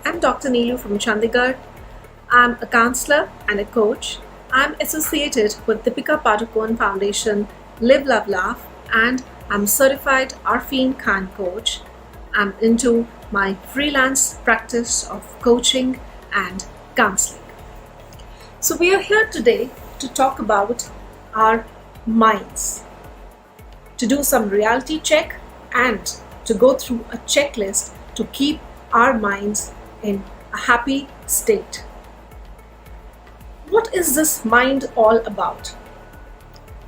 I'm Dr. Neelu from Chandigarh. I'm a counselor and a coach. I'm associated with Deepika Padukone Foundation, Live, Love, Laugh, and I'm certified Arfeen Khan coach. I'm into my freelance practice of coaching and counseling. So we are here today to talk about our minds, to do some reality check and to go through a checklist to keep our minds in a happy state. What is this mind all about?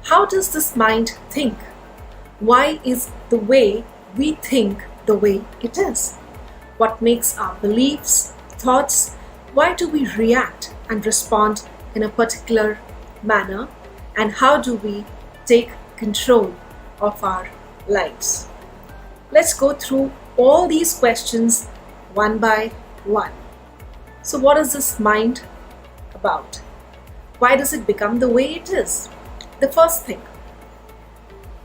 How does this mind think? Why is the way we think the way it is? What makes our beliefs, thoughts, why do we react and respond in a particular manner? And how do we take control of our lives? Let's go through all these questions one by one. So what is this mind about? Why does it become the way it is? The first thing,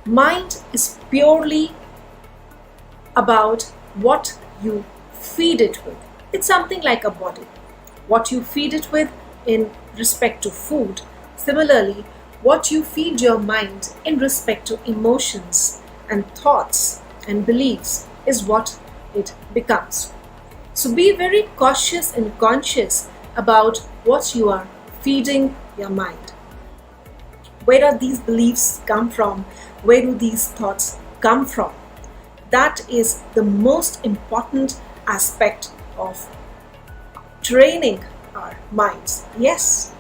mind is purely about what you feed it with. It's something like a body. What you feed it with in respect to food. Similarly, what you feed your mind in respect to emotions and thoughts and beliefs is what it becomes. So be very cautious and conscious about what you are feeding your mind. Where do these beliefs come from? Where do these thoughts come from? That is the most important aspect of training our minds. Yes,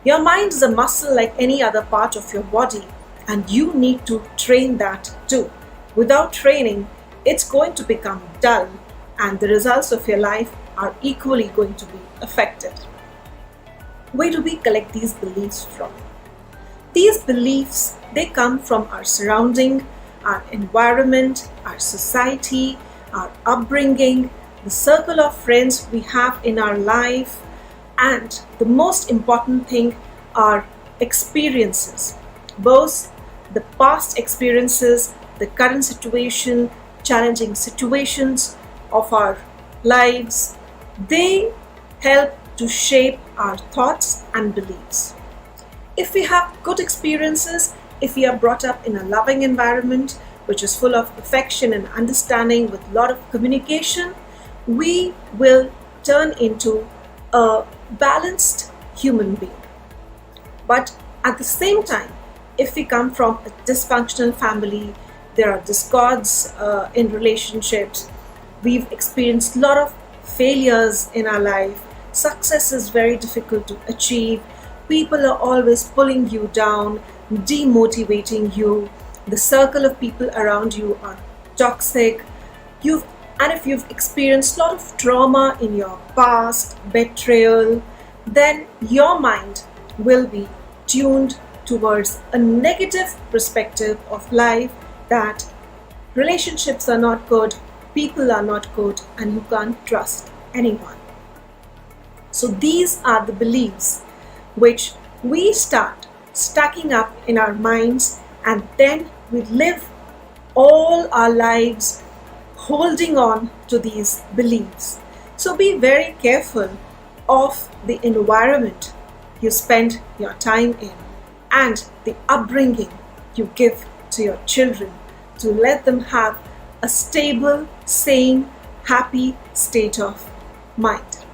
your mind is a muscle like any other part of your body, and you need to train that too. Without training, it's going to become dull, and the results of your life are equally going to be affected. Where do we collect these beliefs from? These beliefs, they come from our surrounding, our environment, our society, our upbringing, the circle of friends we have in our life, and the most important thing, our experiences. Both the past experiences, the current situation, challenging situations of our lives, they help to shape our thoughts and beliefs. If we have good experiences, if we are brought up in a loving environment which is full of affection and understanding with a lot of communication, we will turn into a balanced human being. But at the same time, if we come from a dysfunctional family, there are discords in relationships, we've experienced a lot of failures in our life, success is very difficult to achieve, people are always pulling you down, demotivating you, the circle of people around you are toxic, if you've experienced a lot of trauma in your past, betrayal, then your mind will be tuned towards a negative perspective of life, that relationships are not good, people are not good, and you can't trust anyone. So these are the beliefs which we start stacking up in our minds, and then we live all our lives holding on to these beliefs. So be very careful of the environment you spend your time in and the upbringing you give to your children, to let them have a stable, sane, happy state of mind.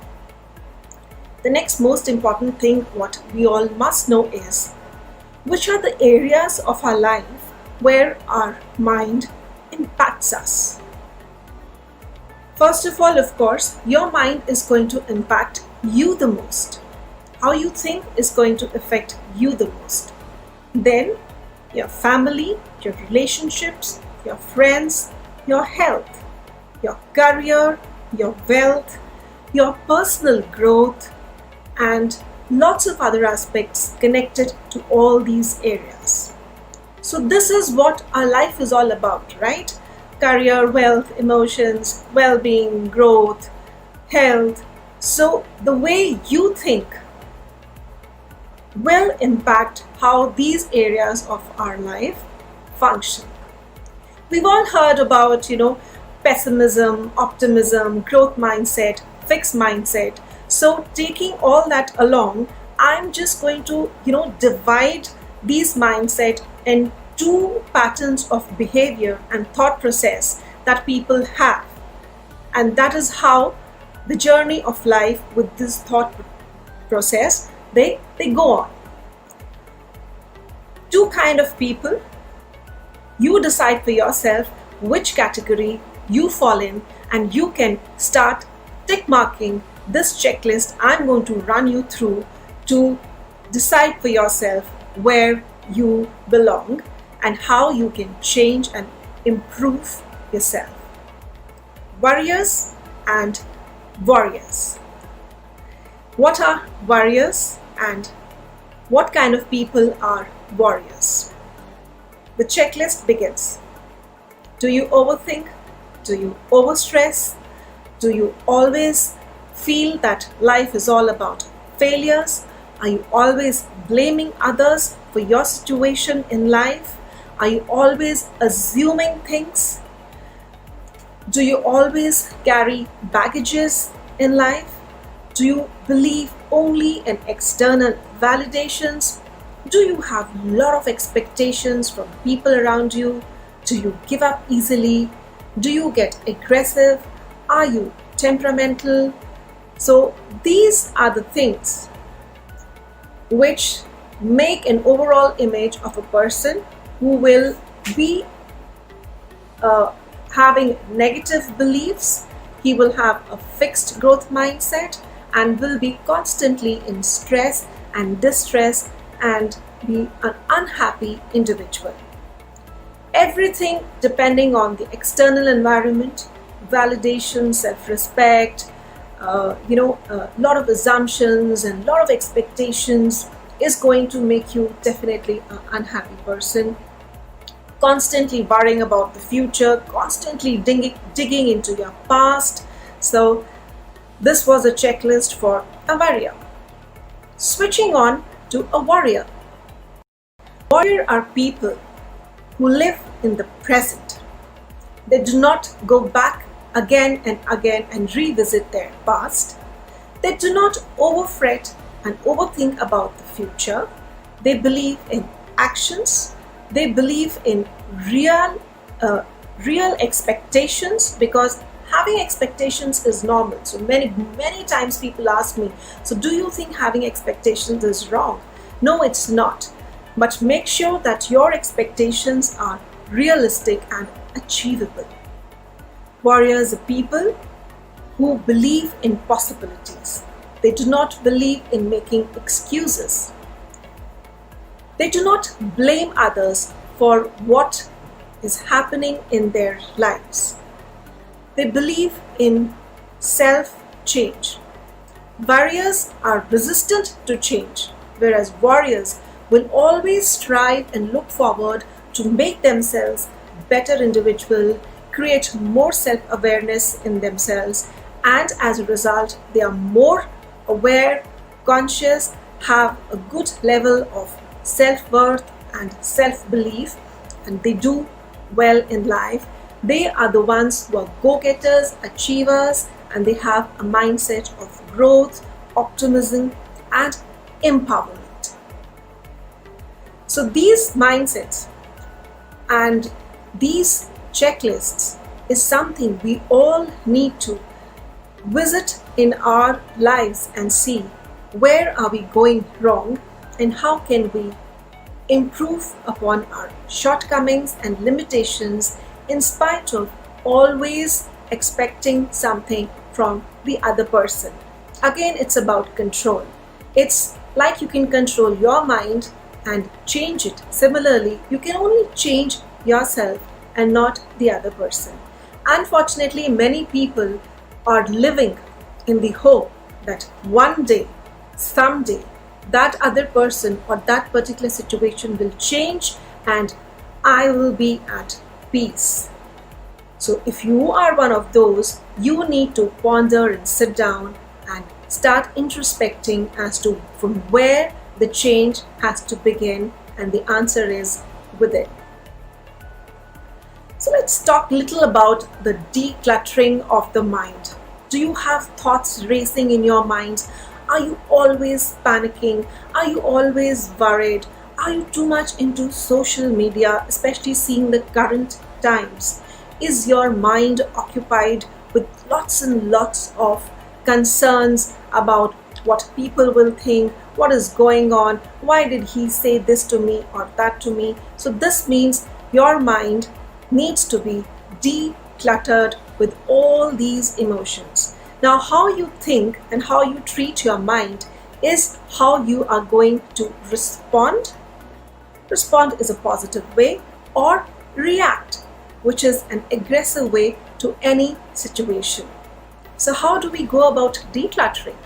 The next most important thing what we all must know is, which are the areas of our life where our mind impacts us. First of all, of course, your mind is going to impact you the most. How you think is going to affect you the most. Then your family, your relationships, your friends, your health, your career, your wealth, your personal growth, and lots of other aspects connected to all these areas. So this is what our life is all about, right? Career, wealth, emotions, well-being, growth, health. So the way you think will impact how these areas of our life function. We've all heard about, pessimism, optimism, growth mindset, fixed mindset. So taking all that along, I'm just going to, divide these mindset in two patterns of behavior and thought process that people have. And that is how the journey of life with this thought process, they go on. Two kind of people. You decide for yourself which category you fall in, and you can start tick marking this checklist I'm going to run you through to decide for yourself where you belong and how you can change and improve yourself. Warriors and warriors. What are warriors and what kind of people are warriors? The checklist begins. Do you overthink? Do you overstress? Do you always feel that life is all about failures? Are you always blaming others for your situation in life? Are you always assuming things? Do you always carry baggages in life? Do you believe only in external validations? Do you have a lot of expectations from people around you? Do you give up easily? Do you get aggressive? Are you temperamental? So these are the things which make an overall image of a person who will be having negative beliefs. He will have a fixed growth mindset and will be constantly in stress and distress and be an unhappy individual. Everything depending on the external environment, validation, self-respect, a lot of assumptions and a lot of expectations is going to make you definitely an unhappy person. Constantly worrying about the future, constantly digging into your past. So this was a checklist for a warrior. Switching on to a warrior. Warrior are people who live in the present. They do not go back again and again and revisit their past. They do not overfret and overthink about the future. They believe in actions. They believe in real expectations, because having expectations is normal. So many times people ask me, so do you think having expectations is wrong? No, it's not. But make sure that your expectations are realistic and achievable. Warriors are people who believe in possibilities. They do not believe in making excuses. They do not blame others for what is happening in their lives. They believe in self-change. Warriors are resistant to change, whereas warriors will always strive and look forward to make themselves better individual, create more self-awareness in themselves, and as a result, they are more aware, conscious, have a good level of self-worth and self-belief, and they do well in life. They are the ones who are go-getters, achievers, and they have a mindset of growth, optimism, and empowerment. So these mindsets and these checklists is something we all need to visit in our lives and see where are we going wrong and how can we improve upon our shortcomings and limitations in spite of always expecting something from the other person. Again, it's about control. It's like you can control your mind and change it. Similarly, you can only change yourself and not the other person. Unfortunately, many people are living in the hope that one day, someday, that other person or that particular situation will change and I will be at peace. So if you are one of those, you need to ponder and sit down and start introspecting as to from where the change has to begin, and the answer is within. So let's talk a little about the decluttering of the mind. Do you have thoughts racing in your mind? Are you always panicking? Are you always worried? Are you too much into social media, especially seeing the current times? Is your mind occupied with lots and lots of concerns about what people will think, what is going on, why did he say this to me or that to me? So this means your mind needs to be decluttered with all these emotions. Now, how you think and how you treat your mind is how you are going to respond. Respond is a positive way, or react, which is an aggressive way to any situation. So how do we go about decluttering?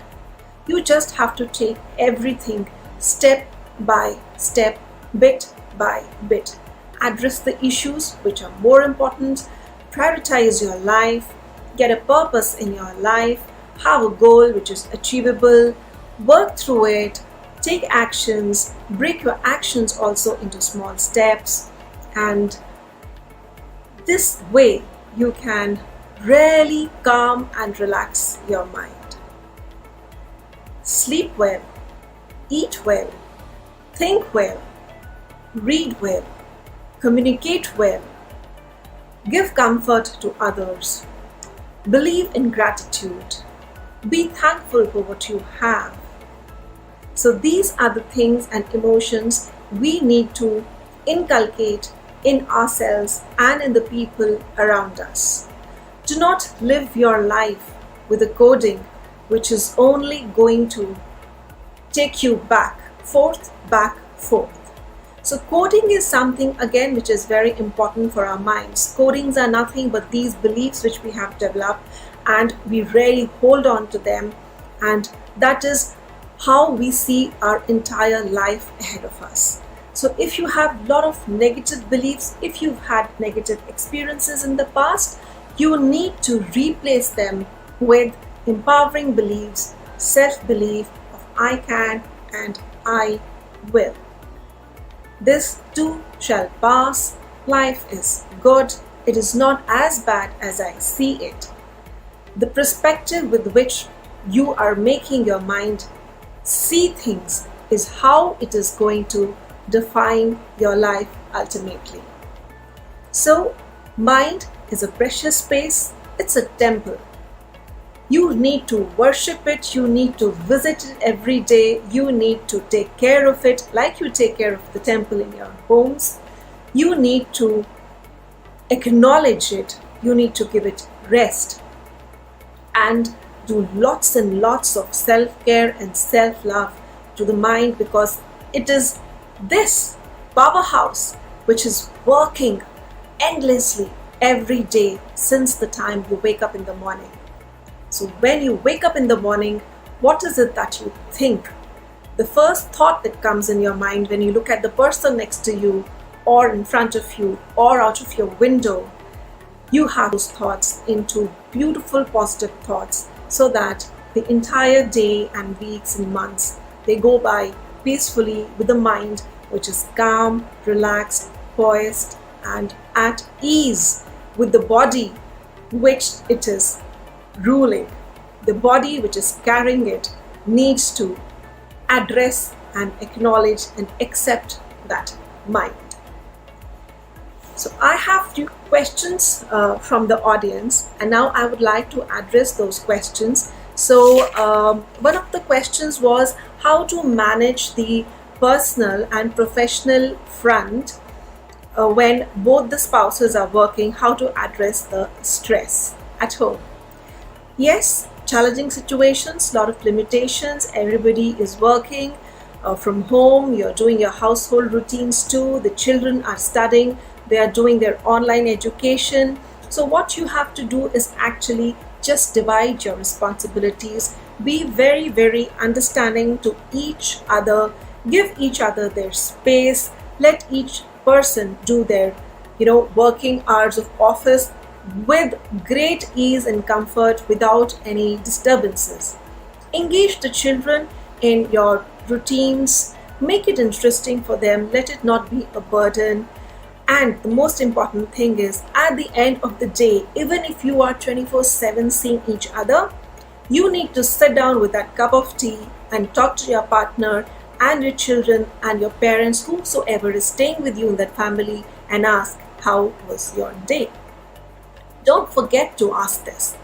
You just have to take everything step by step, bit by bit. Address the issues which are more important, prioritize your life, get a purpose in your life, have a goal which is achievable, work through it, take actions, break your actions also into small steps, and this way you can really calm and relax your mind. Sleep well, eat well, think well, read well, communicate well, give comfort to others, believe in gratitude, be thankful for what you have. So these are the things and emotions we need to inculcate in ourselves and in the people around us. Do not live your life with a coding which is only going to take you back, forth. So coding is something again which is very important for our minds. Codings are nothing but these beliefs which we have developed, and we really hold on to them, and that is how we see our entire life ahead of us. So if you have a lot of negative beliefs, if you've had negative experiences in the past, you need to replace them with empowering beliefs, self-belief of I can and I will. This too shall pass. Life is good. It is not as bad as I see it. The perspective with which you are making your mind see things is how it is going to define your life ultimately. So, mind is a precious space. It's a temple. You need to worship it, you need to visit it every day, you need to take care of it like you take care of the temple in your homes. You need to acknowledge it, you need to give it rest, and do lots and lots of self-care and self-love to the mind, because it is this powerhouse which is working endlessly every day since the time you wake up in the morning. So when you wake up in the morning, what is it that you think? The first thought that comes in your mind when you look at the person next to you or in front of you or out of your window, you have those thoughts into beautiful positive thoughts, so that the entire day and weeks and months, they go by peacefully with a mind which is calm, relaxed, poised, and at ease with the body which it is ruling. The body which is carrying it needs to address and acknowledge and accept that mind. So I have few questions from the audience, and now I would like to address those questions. So one of the questions was how to manage the personal and professional front when both the spouses are working, how to address the stress at home. Yes, challenging situations, lot of limitations, everybody is working from home, you're doing your household routines too, the children are studying, they are doing their online education. So what you have to do is actually just divide your responsibilities, be very, very understanding to each other, give each other their space, let each person do their, working hours of office with great ease and comfort without any disturbances. Engage the children in your routines, make it interesting for them, let it not be a burden. And the most important thing is, at the end of the day, even if you are 24/7 seeing each other, you need to sit down with that cup of tea and talk to your partner and your children and your parents, whosoever is staying with you in that family, and ask, how was your day? Don't forget to ask this.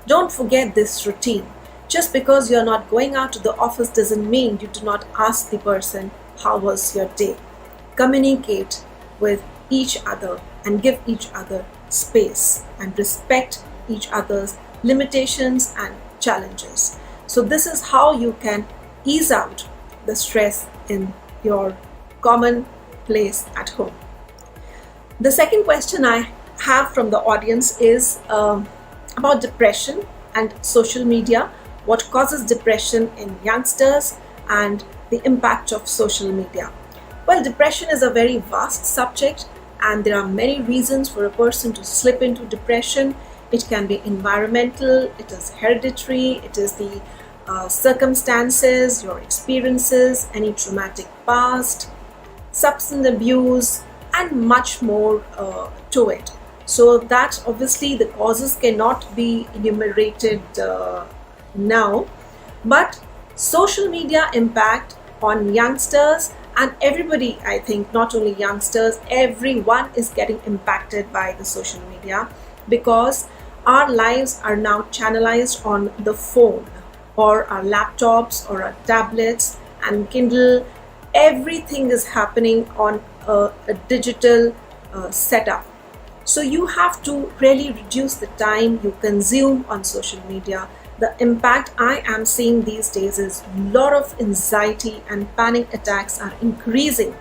Don't forget this routine. Just because you're not going out to the office doesn't mean you do not ask the person, how was your day? Communicate with each other and give each other space and respect each other's limitations and challenges. So this is how you can ease out the stress in your common place at home. The second question I have from the audience is about depression and social media. What causes depression in youngsters and the impact of social media? Well, depression is a very vast subject, and there are many reasons for a person to slip into depression. It can be environmental, it is hereditary, it is the circumstances, your experiences, any traumatic past, substance abuse, and much more to it. So that obviously the causes cannot be enumerated now, but social media impact on youngsters and everybody, I think, not only youngsters, everyone is getting impacted by the social media, because our lives are now channelized on the phone or our laptops or our tablets and Kindle. Everything is happening on a digital setup. So you have to really reduce the time you consume on social media. The impact I am seeing these days is a lot of anxiety and panic attacks are increasing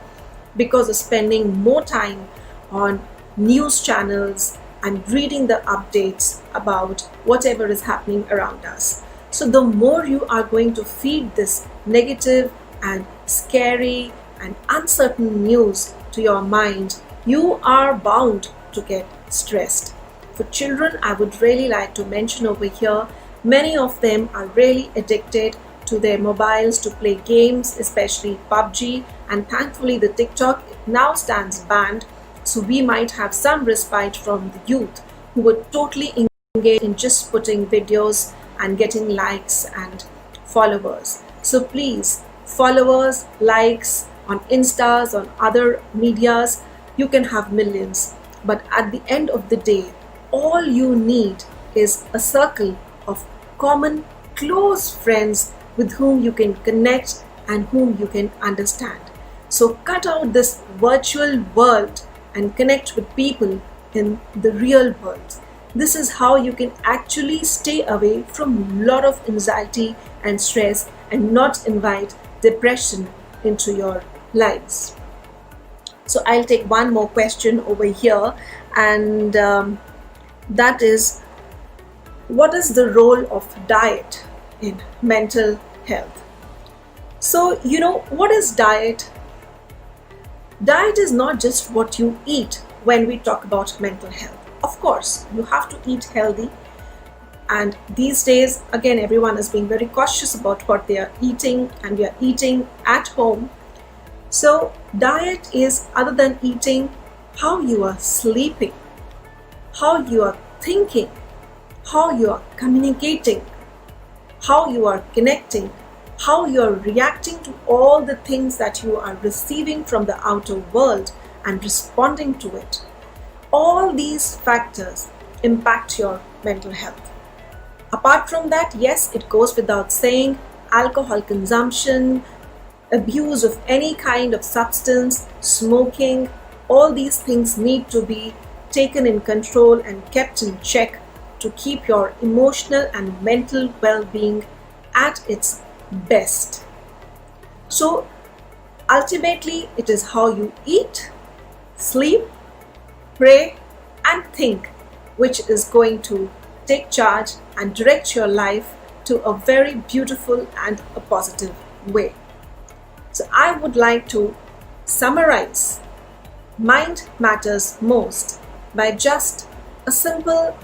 because of spending more time on news channels and reading the updates about whatever is happening around us. So the more you are going to feed this negative and scary and uncertain news to your mind, you are bound to get stressed. For children, I would really like to mention over here, many of them are really addicted to their mobiles to play games, especially PUBG, and thankfully the TikTok now stands banned. So we might have some respite from the youth who were totally engaged in just putting videos and getting likes and followers. So please, followers, likes on Instas, on other medias, you can have millions. But at the end of the day, all you need is a circle of common, close friends with whom you can connect and whom you can understand. So cut out this virtual world and connect with people in the real world. This is how you can actually stay away from a lot of anxiety and stress and not invite depression into your lives. So I'll take one more question over here, and that is, what is the role of diet in mental health? So, what is diet? Diet is not just what you eat when we talk about mental health. Of course, you have to eat healthy. And these days, again, everyone is being very cautious about what they are eating, and we are eating at home. So diet is, other than eating, how you are sleeping, how you are thinking, how you are communicating, how you are connecting, how you are reacting to all the things that you are receiving from the outer world and responding to it. All these factors impact your mental health. Apart from that, yes, it goes without saying, alcohol consumption, abuse of any kind of substance, smoking, all these things need to be taken in control and kept in check to keep your emotional and mental well-being at its best. So ultimately, it is how you eat, sleep, pray, and think which is going to take charge and direct your life to a very beautiful and a positive way. So I would like to summarize mind matters most by just a simple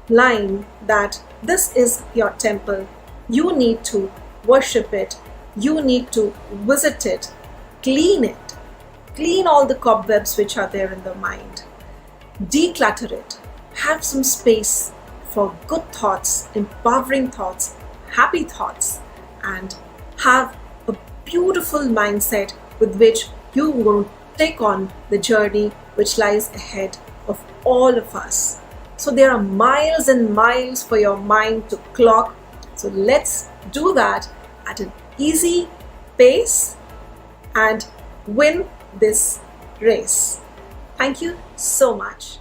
line that this is your temple. You need to worship it. You need to visit it, clean it, Clean all the cobwebs which are there in the mind. Declutter it. Have some space for good thoughts, empowering thoughts, happy thoughts, and have a beautiful mindset with which you will take on the journey which lies ahead of all of us. So there are miles and miles for your mind to clock. So let's do that at an easy pace and win this race. Thank you so much.